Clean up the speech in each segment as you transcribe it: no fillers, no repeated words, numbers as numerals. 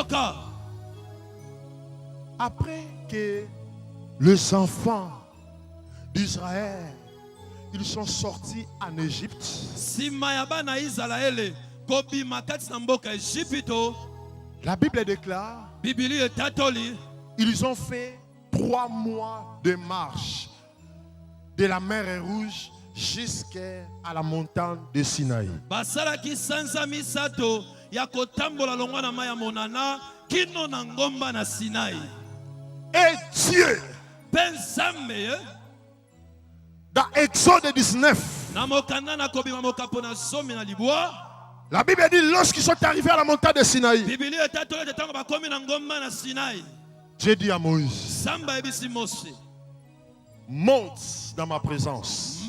Yoka. Après que les enfants d'Israël, ils sont sortis en Égypte. La Bible déclare, ils ont fait 3 mois de marche de la mer Rouge jusqu'à la montagne de Sinaï. Et Dieu, dans Exode 19, la Bible dit, lorsqu'ils sont arrivés à la montagne de Sinaï, Dieu dit à Moïse, monte dans ma présence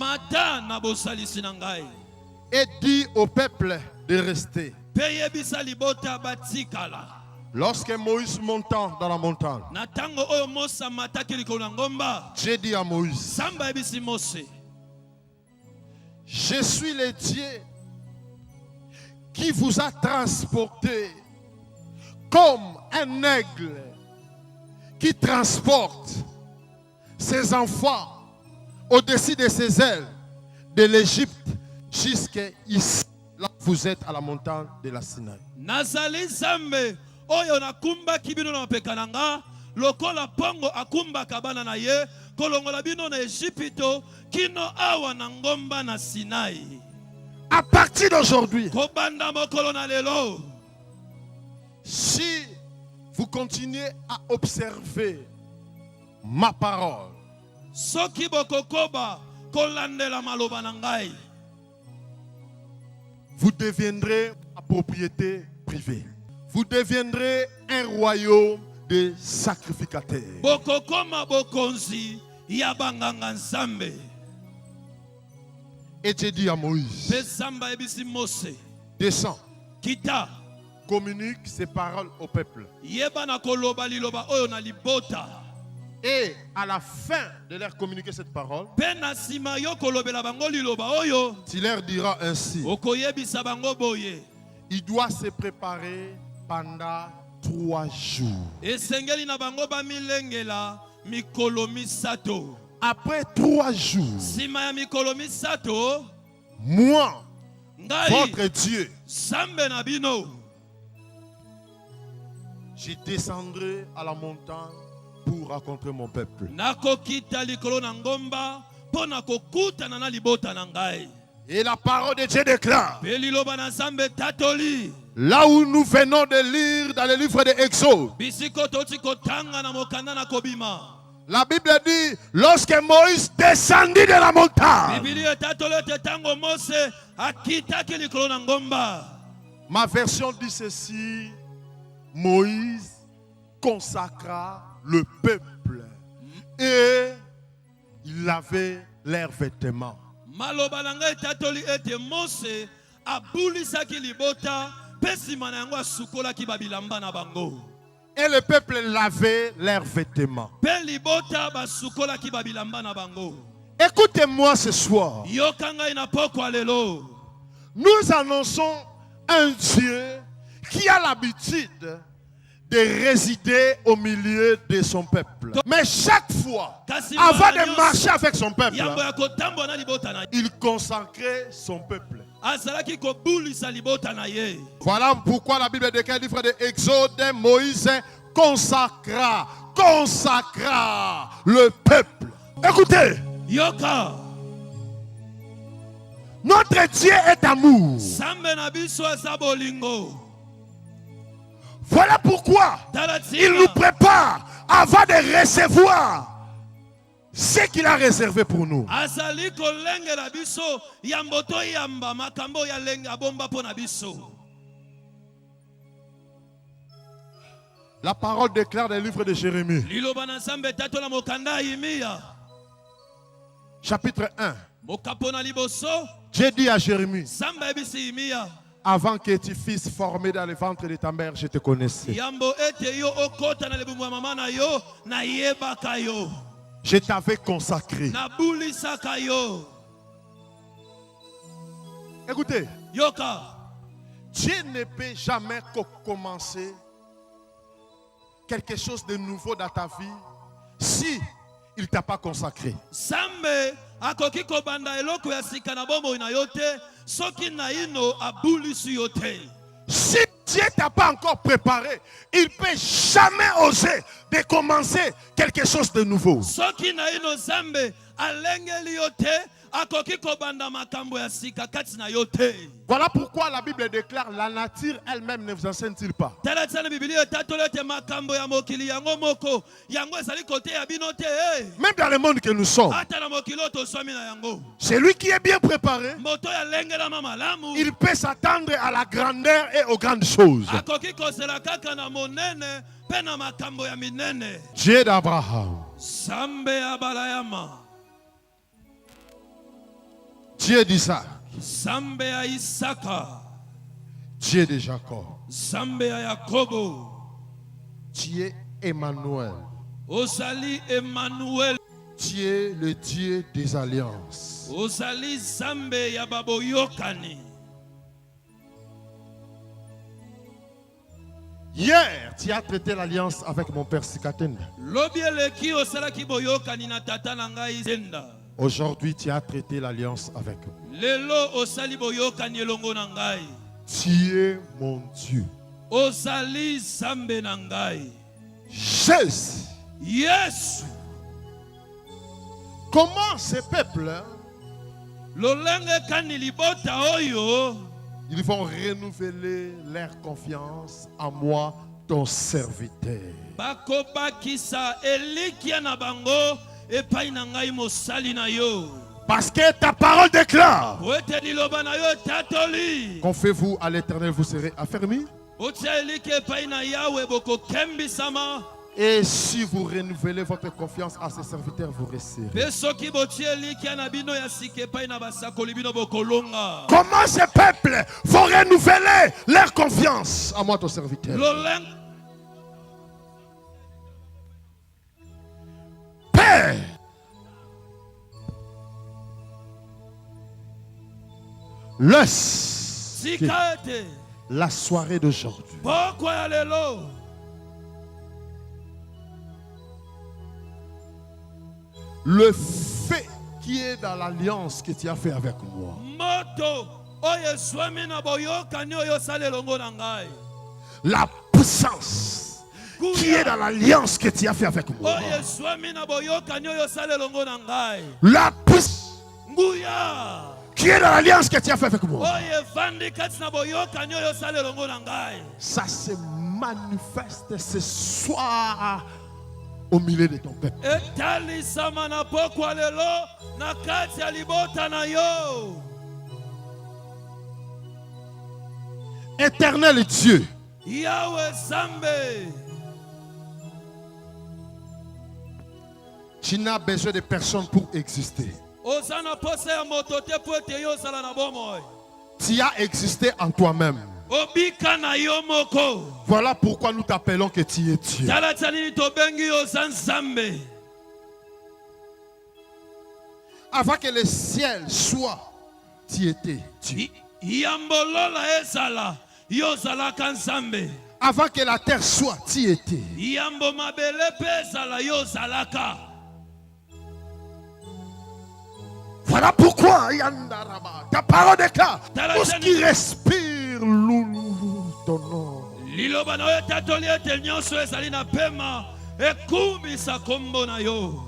et dis au peuple de rester. Lorsque Moïse montant dans la montagne, Dieu dit à Moïse, je suis le Dieu qui vous a transporté comme un aigle qui transporte ses enfants au-dessus de ses ailes de l'Égypte jusqu'à ici, là où vous êtes à la montagne de la Sinaï. Nazali Zambe oyo nakumba kibino na pekananga lokola pongo akumba kabana na ye kolongola bino na Égypte kino awa na ngomba na Sinaï. À partir d'aujourd'hui, kobanda mokolo na lelo, si vous continuez à observer ma parole, soki bokokoba kolandela maloba na ngai, vous deviendrez ma propriété privée. Vous deviendrez un royaume de sacrificateurs. Bokokoma bokonzi ya banganga nzambe. Et Dieu dit à Moïse, descends, kita, communique ces paroles au peuple. Et à la fin de leur communiquer cette parole, tu leur diras ainsi, il doit se préparer pendant 3 jours. Après 3 jours, moi, votre Dieu, je descendrai à la montagne pour rencontrer mon peuple. Et la parole de Dieu déclare, là où nous venons de lire dans le livre de Exode, la Bible dit, lorsque Moïse descendit de la montagne, ma version dit ceci, Moïse consacra le peuple et il lavait leurs vêtements. Et le peuple lavait leurs vêtements. Écoutez-moi ce soir. Nous annonçons un Dieu qui a l'habitude de résider au milieu de son peuple. Mais chaque fois, avant de marcher avec son peuple, il consacrait son peuple. Voilà pourquoi la Bible déclare le livre de Exode, Moïse consacra le peuple. Écoutez, notre Dieu est amour. Voilà pourquoi il nous prépare avant de recevoir ce qu'il a réservé pour nous. La parole déclare dans le livre de Jérémie, chapitre 1. Dieu dit à Jérémie, avant que tu fusses formé dans le ventre de ta mère, je te connaissais. Je t'avais consacré. Écoutez, Dieu ne peut jamais commencer quelque chose de nouveau dans ta vie si il ne t'a pas consacré. Zambe akoki kobanda eloko ya sika na bomoi na yo te soki naino abulisi yo te. Si Dieu ne t'a pas encore préparé, il ne peut jamais oser de commencer quelque chose de nouveau. Soki naino Zambe alengeli yo te akoki kobanda makambo ya sika kati na yo te. Voilà pourquoi la Bible déclare la nature elle-même ne vous enseigne-t-il pas. Tala tsana Biblia tatolo te makambo ya mokili yango moko yango ezali kote ya bino te. Même dans le monde que nous sommes, Ata na mokilo to somi na yango. celui qui est bien préparé, Moto ya lengela malamu. il peut s'attendre à la grandeur et aux grandes choses. Akoki kosela kaka na monene pe na makambo ya minene. Dieu d'Abraham, Zambe ya balayama. Dieu d'Isaac, Zambe ya Isaka. Dieu de Jacob, Zambe ya Yakobo. Dieu Emmanuel, Ozali Emmanuel. Dieu le Dieu des alliances. Ozali Zambe ya baboyokani. Hier, tu as traité l'alliance avec mon père Sikatenda. Lobi eleki osalaki boyokani na tata na ngai Zenda. Aujourd'hui, tu as traité l'alliance avec moi. Lelo osali boyokani elongo na ngai. Tu es mon Dieu. Ozali Zambe na ngai. Jésus. Yesu. Comment ce peuple, Lolenge kani libota oyo. ils vont renouveler leur confiance en moi, ton serviteur. Bako bakisa elikia na bango epai na ngai mosali na yo. Parce que ta parole déclare. Oete liloba na yo tatoli. Confiez-vous à l'Éternel, vous serez affermis. Otia elike epai na Yawe boko kembisama. Et si vous renouvelez votre confiance à ses serviteurs, vous resterez. Pesoki boti elikia na bino ya sike epai na basakoli bino bokolonga. Comment ces peuples vont renouveler leur confiance à moi, ton serviteur? Loleng Père, laisse sikate. la soirée d'aujourd'hui Pokwa ya lelo. le fait qui est dans l'alliance que tu as fait avec moi, Moto oyo swami na boyokani oyo sale longo na ngai. la puissance qui est dans l'alliance que tu as fait avec moi, Oyo swami na boyokani oyo sale longo na ngai. la puissance Nguya. qui est dans l'alliance que tu as fait avec moi, Oyo fandi kati na boyokani oyo sale longo na ngai. ça se manifeste ce soir au milieu de ton peuple. Etalisama na pokwa lelo na kati ya libota na yo. Éternel Dieu, Yawe Zambe. tu n'as besoin de personne pour exister. Ozana pose ya moto te po ete yo sala na bomoi. Tu as existé en toi-même. Obika na yo moko. Voilà pourquoi nous t'appelons que tu es Dieu. Tala tsanini to bengi yo Zambe. Avant que le ciel soit, tu étais Dieu. Yambolola ezala yo zalaka Nzambe. Avant que la terre soit, tu étais. Yambo mabele pe ezala yo zalaka. Voilà pourquoi Yandaraba, ta parole déclare, tout ce qui respire loulou ton nom. Liloba na yo tatoli ete nyonso ezali na pema ekumbisa kombo na yo.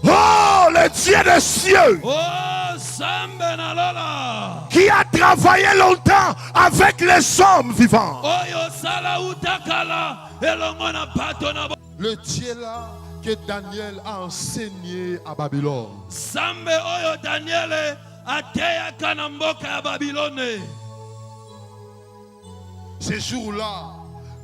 Oh, le Dieu des cieux, Oh Zambe na lola. qui a travaillé longtemps avec les hommes vivants. Oyo sala utakala elongo na pato na bo. Le Dieu là que Daniel a enseigné à Babylone. Zambe oyo Daniele ateyaka na mboka ya Babilone. Ce jour-là,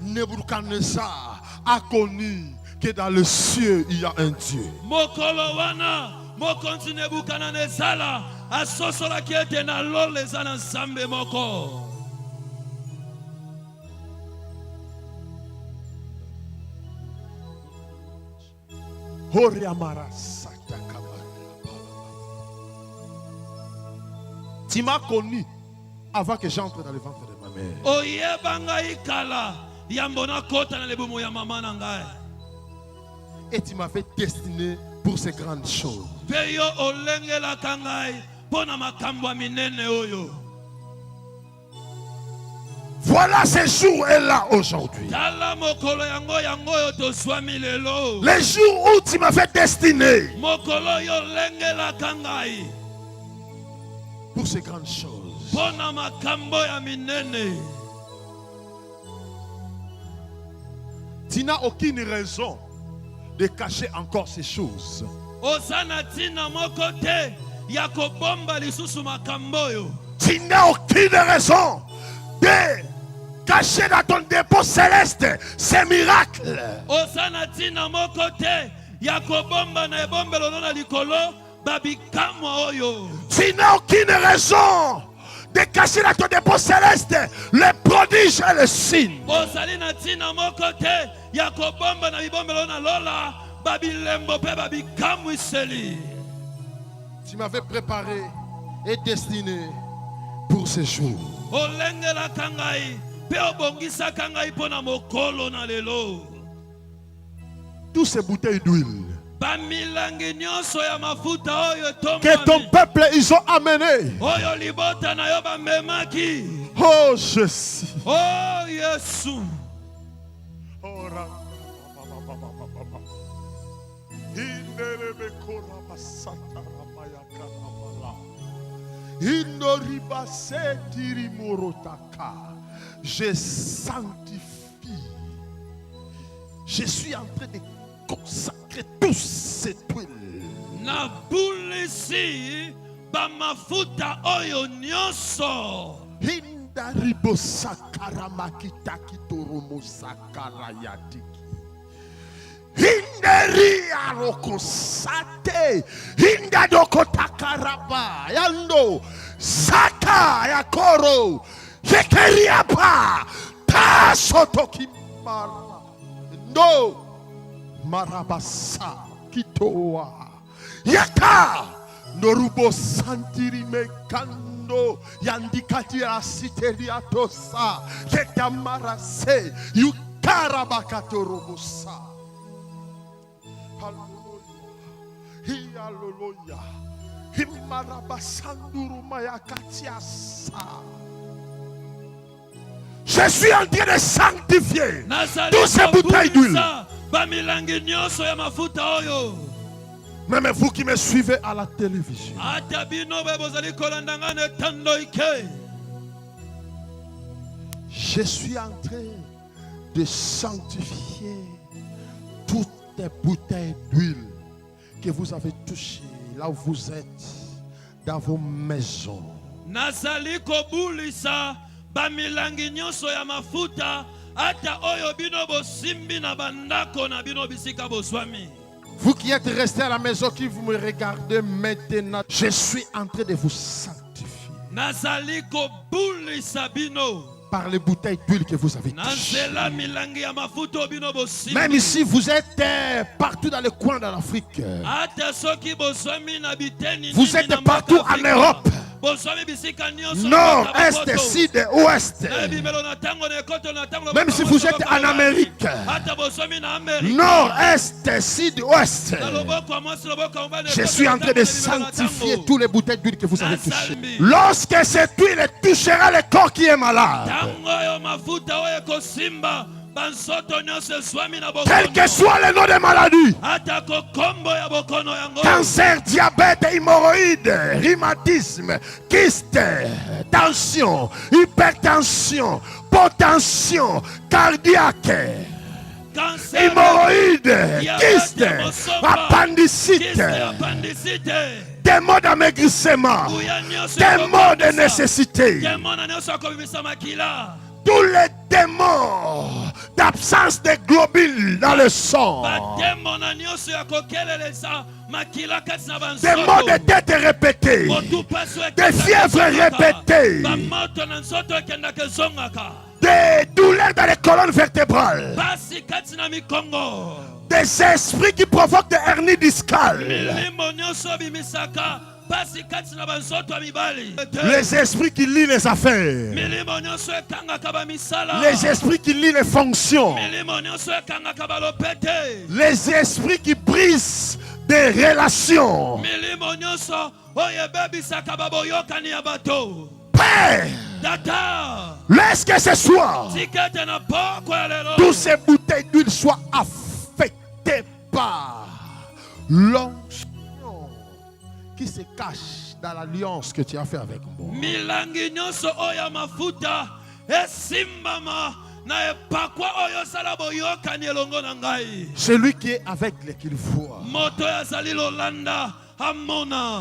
Nebuchadnezzar a connu que dans le ciel, il y a un Dieu. Mokolo wana mokonzi Nebukadnezala asosolaki ete na lole eza na Nzambe moko. Tu m'as connu avant que j'entre dans le ventre de ma mère. Oyeba ngai kala yambona kota na lebumu ya mama na ngai. Et tu m'avais destiné pour ces grandes choses. Pe yo olengelaka ngai pona makambo ya minene oyo. Voilà ce jour est là aujourd'hui. Tala mokolo yango yango yo toswami lelo. Les jours où tu m'avais destiné Mokolo yo lengelaka ngai pour ces grandes choses. pona makambo ya minene. Tu n'as aucune raison de cacher encore ces choses. Osana tina moko te ya kobomba lisusu makambo yo. Tu n'as aucune raison de cacher dans ton dépôt céleste ces miracles. Osana tina moko te ya kobomba na ebombelo na likolo babikamo oyo. Tu n'as aucune raison de cacher dans ton dépôt céleste les prodiges et les signes. Osali na tina moko te ya kobomba na bibombelo na lola babilembo pe babikamo iseli. Tu m'avais préparé et destiné pour ces jours. Olengelaka ngai pe obongisaka ngai pona mokolo na lelo. Toutes ces bouteilles d'huile Bamilangi nyonso ya mafuta oyo que ton tombami peuple ils ont amené. oyo libota na yo bamemaki. Oh Jésus. Oh Yesu. Je sanctifie. Je suis en train de consacrer tous ces huiles. Na bulisi bamafuta oyo nyonso. Hinda ribo sakara makita kitoromo sakara yadiki. Hinderi arokosate. Hinda doko takaraba. Yando saka yakoro. Yekeriapa. Ta sotokimara. No marabasa kitoa. Yaka. Norubo santiri mekando. Yandikati asiteria tosa. Yekamarase. Yukarabakatorobosa. Hallelujah. Hallelujah. Himarabasanduru mayakatiasa. Je suis en train de sanctifier tous ces bouteilles d'huile. Bamilangi nyonso ya mafuta oyo. Même vous qui me suivez à la télévision. Ata bino be bozali kolanda nga ne tando ike. Je suis en train de sanctifier toutes les bouteilles d'huile que vous avez touchées là où vous êtes, dans vos maisons. Nazali kobulisa bamilangi nyonso ya mafuta ata oyo bino bosimbi na bandako na bino bisika boswami. Vous qui êtes restés à la maison, qui vous me regardez maintenant, je suis en train de vous sanctifier Nazali kobulisa bino par les bouteilles d'huile que vous avez touchées. nazela milangi ya mafuta bino bosimbi. Même ici, vous êtes partout dans les coins de l'Afrique. Ata soki boswami na biteni Vous êtes partout en Europe. boswami bisika nyonso Nord, Est, Sud et Ouest. Même si vous êtes en Amérique. ata boswami na Amérique. Nord, Est, Sud, Ouest. Je suis en train de sanctifier tous les bouteilles d'huile que vous avez touchées. Lorsque cette huile touchera le corps qui est malade, quel que soit le nom des maladies, cancer, diabète, hémorroïdes, rhumatisme, kyste, tension, hypertension, hypotension cardiaque, hémorroïdes, kyste, appendicite, des maux d'amaigrissement, des maux de nécessité, tous les démons d'absence de globules dans le sang, des maux de tête répétés, des fièvres répétées, des douleurs dans les colonnes vertébrales, des esprits qui provoquent des hernies discales, Les esprits qui lient les affaires. Les esprits qui lient les fonctions. Les esprits qui brisent des relations. Père, laisse que ce soit toutes ces bouteilles d'huile soient affectées par l'onction qui se cache dans l'alliance que tu as fait avec moi. Celui qui est aveugle qu'il voit.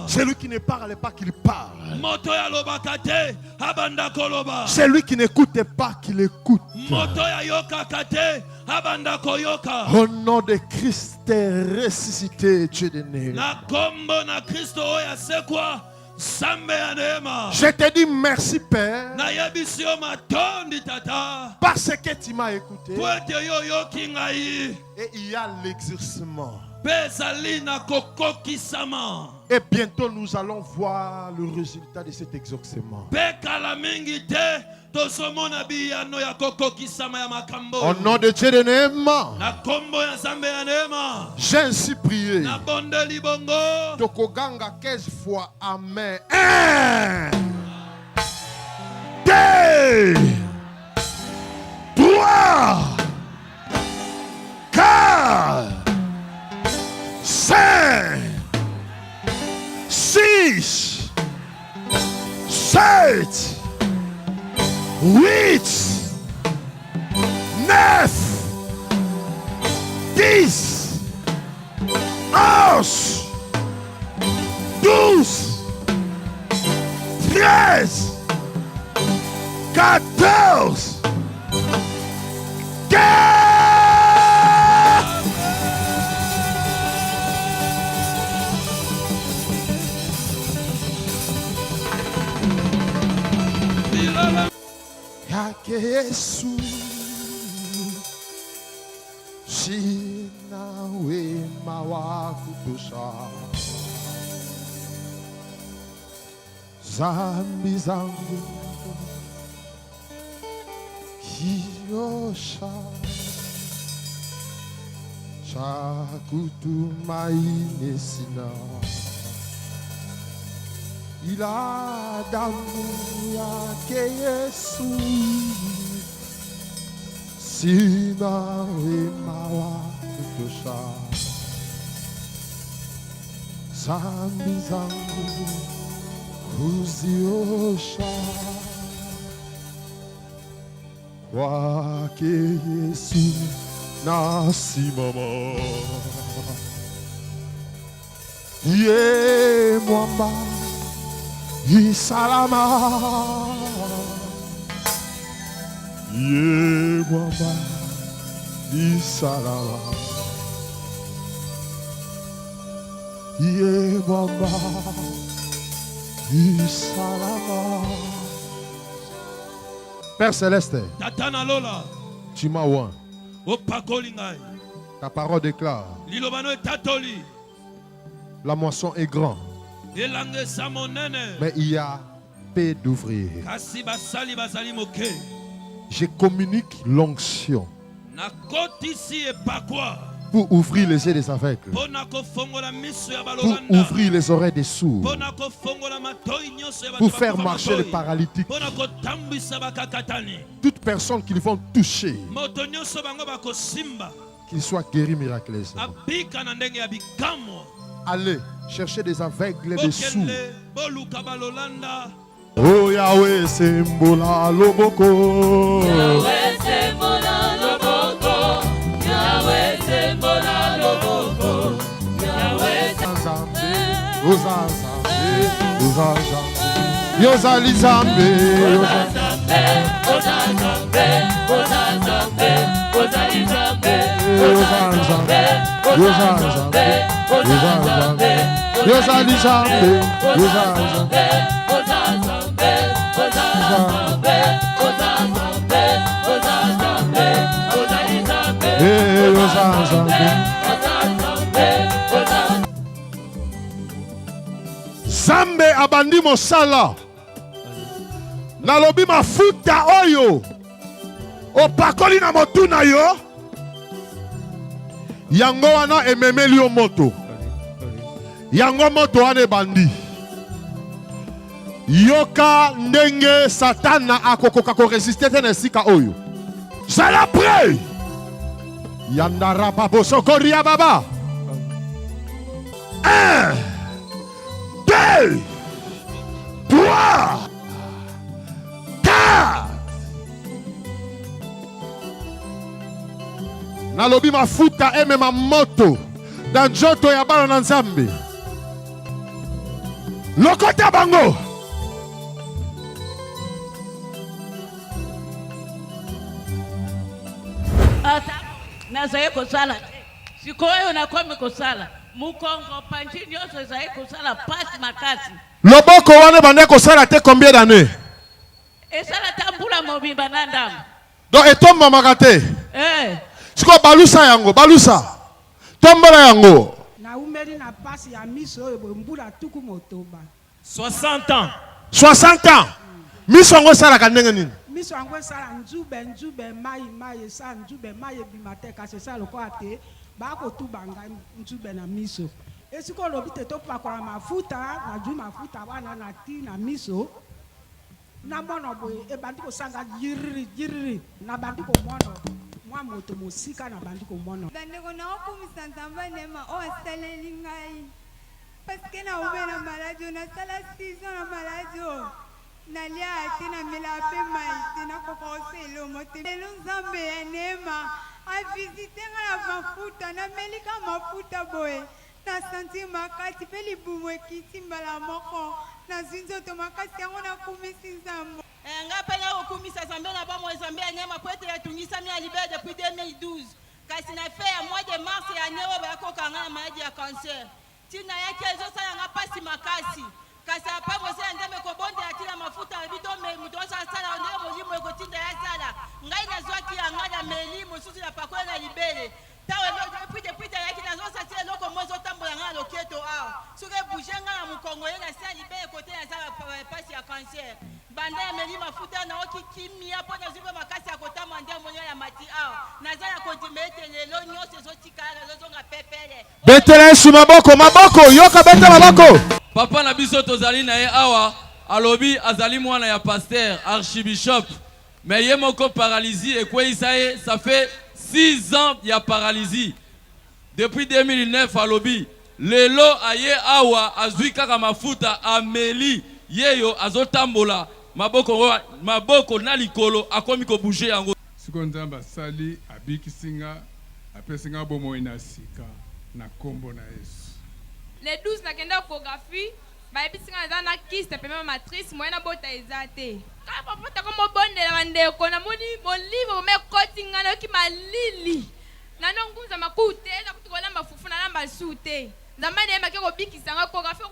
Celui qui ne parle pas qu'il parle. Celui qui n'écoute pas qu'il écoute. Au nom de Christ ressuscité, Dieu de né. Je te dis merci Père parce que tu m'as écouté et il y a l'exaucement. Et bientôt nous allons voir le résultat de cet exaucement. Au nom de Dieu de Néma, j'ai ainsi prié. Tokoganga 15 fois Amen. 1, 2, 3, 4, 5, 6, 7, 8, 9, 10, 11, 12, 13, 14, 15. Yake Yesu sina wema wa kutosha, zambi zangu kiosha, cha kutumaini sina ila damu yake Yesu, sina wema wa kutosha, zambi zangu kuziosha, kwake Yesu nasimama. Ye mwamba Isalama, ye mwamba Isalama, ye mwamba Isalama. Père Céleste, tu m'as oint. Ta parole déclare, la moisson est grande, mais il y a peu d'ouvriers. Je communique l'onction pour ouvrir les yeux des aveugles, pour ouvrir les oreilles des sourds, pour faire marcher les paralytiques. Toute personne qu'ils vont toucher, qu'ils soient guéris miraculeusement. Allez chercher des aveugles et des sourds. Oh Yahweh, sembola loboko. Yahweh, sembola loboko. Yahweh, sembola loboko. Yahweh, Zambe, Ozazambe, Ozazambe, Yozali Zambe, Ozazambe, Ozazambe, Ozazambe, Ozali Zambe, Ozazambe, Ozazambe, Ozazambe, Yozali Zambe, Ozazambe, Ozazambe, Ozazambe, Ozazambe, Ozazambe, Ozali Zambe, Ozazambe, Ozazambe, Ozazambe. Nzambe abandi mosala. Nalobi mafuta oyo. Opakoli na motu na yo. Yango wana ememeli yo moto. Yango moto wana ebandi. Yoka ndenge Satana akokoka ko résister te na esika oyo. Zala prêt. Yandara babo sokoria baba. 1, 2, 3, 4. Nalobi mafuta eme ma moto na njoto ya bana na Nzambe. Lokota bango. Nazaye kosala. Sikoyo nakomi kosala. Mukongo panji nyonso zaye kosala pasi makasi. Loboko wana bande kosala te combien d'années? Esala tambula mobimba na ndamu. Donc etomba makate. Siko balusa yango, balusa. Tombola yango. Na umeli na pasi ya miso oyo mbula tuku motoba. 60 ans. 60 ans. Miso yango sala kanenge nini? Miso yango sala nzube mai sa nzube mai bimate kasi sala ko ate ba ko tubanga nzube na miso. Esiko lobite to pakola mafuta na ju mafuta wana na ti na miso. Na mono boye e bandi ko sanga jiri na bandi ko mono mwa moto mosika na bandi ko mono. Bandeko na okumisa Nzambe nema o asaleli ngai. Parce que na ube na maladio na sala 6 ans na maladio. Nalia ate na mela pe maite na kokose lo mote. Lelo Nzambe ya nema a visite nga na mafuta na melika mafuta boye. Na santi makati pe libumu ekiti mbala moko. Na zinzo to makasi yango na kumisi Nzambe. Nga pena okumisa Nzambe na ba mo Nzambe ya nyama kwete ya tungisa mi alibe depuis 2012. Kasi na fait ya mois de mars ya nyewe ba ko kanga na maladie ya cancer. Tina yake ezo sala nga pasi makasi. Kasi apa mo se Nzambe ko bonde akila mafuta bito me muto sala ndele molimo eko tinda ya sala. Ngai na zwaki ya ngala meli mususu ya pakola na libele. Tawe lo pite yake na zo satie loko mozo tambola nga loketo awo. Suke bujenga na mukongo ye na sa libele kote na sala pasi ya cancer. Banda ya meli mafuta na oki kimia po na zuba makasi ya kotama ndia monyo ya mati awo. Na za ya kontimete lelo nyose zo tikala zo nga pepele. Betele su maboko yoka bete maboko. Papa na biso tozali na ye awa alobi azali mwana ya pasteur archibishop mais ye moko paralysie ekweyisa ye ça fait 6 ans ya paralysie depuis 2009 alobi lelo aye awa azwi kaka mafuta ameli yeyo azotambola maboko na likolo akomi ko bouger yango siko Nzambe asali abikisinga apesinga bomoi na sika na kombo na Yesu. Les 12 nakenda échographie bayebisinga na na kyste pema matrice moyena bota ezate ka papa ta komo bondela bandeko na moni molivo me kotinga na ki malili na nongunza makute za kutukola mafufu na lamba sute Nzambe ne make ko bikisa nga échographie